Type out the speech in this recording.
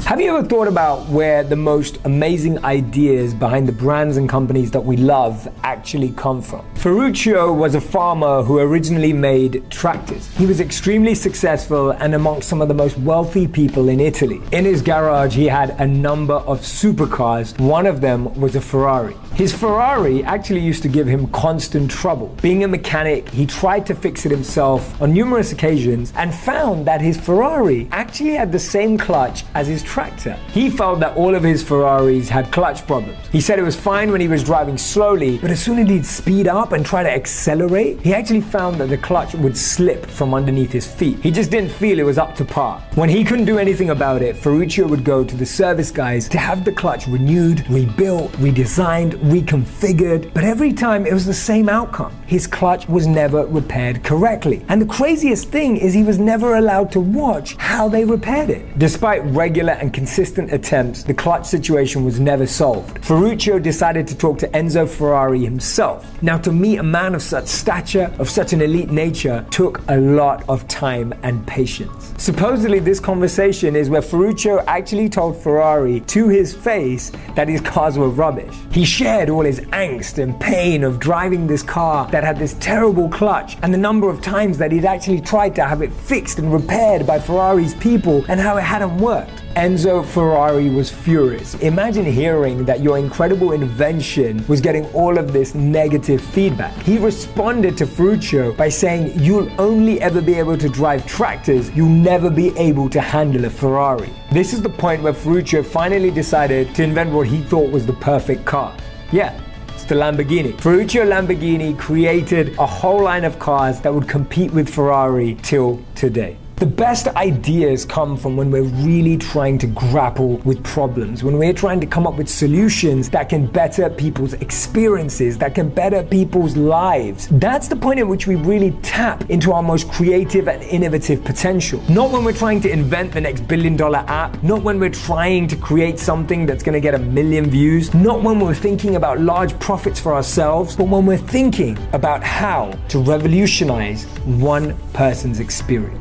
Have you ever thought about where the most amazing ideas behind the brands and companies that we love actually come from? Ferruccio was a farmer who originally made tractors. He was extremely successful and amongst some of the most wealthy people in Italy. In his garage, he had a number of supercars. One of them was a Ferrari. His Ferrari actually used to give him constant trouble. Being a mechanic, he tried to fix it himself on numerous occasions and found that his Ferrari actually had the same clutch as his tractor. He felt that all of his Ferraris had clutch problems. He said it was fine when he was driving slowly, but as soon as he'd speed up and try to accelerate, he actually found that the clutch would slip from underneath his feet. He just didn't feel it was up to par. When he couldn't do anything about it, Ferruccio would go to the service guys to have the clutch renewed, rebuilt, redesigned, reconfigured, but every time it was the same outcome. His clutch was never repaired correctly. And the craziest thing is he was never allowed to watch how they repaired it. Despite regular and consistent attempts, the clutch situation was never solved. Ferruccio decided to talk to Enzo Ferrari himself. Now, to meet a man of such stature, of such an elite nature, took a lot of time and patience. Supposedly, this conversation is where Ferruccio actually told Ferrari to his face that his cars were rubbish. He shared all his angst and pain of driving this car that had this terrible clutch and the number of times that he'd actually tried to have it fixed and repaired by Ferrari's people and how it hadn't worked. Enzo Ferrari was furious. Imagine hearing that your incredible invention was getting all of this negative feedback. He responded to Ferruccio by saying, "You'll only ever be able to drive tractors, you'll never be able to handle a Ferrari." This is the point where Ferruccio finally decided to invent what he thought was the perfect car. Yeah, it's the Lamborghini. Ferruccio Lamborghini created a whole line of cars that would compete with Ferrari till today. The best ideas come from when we're really trying to grapple with problems, when we're trying to come up with solutions that can better people's experiences, that can better people's lives. That's the point at which we really tap into our most creative and innovative potential. Not when we're trying to invent the next billion-dollar app, not when we're trying to create something that's going to get 1 million views, not when we're thinking about large profits for ourselves, but when we're thinking about how to revolutionize one person's experience.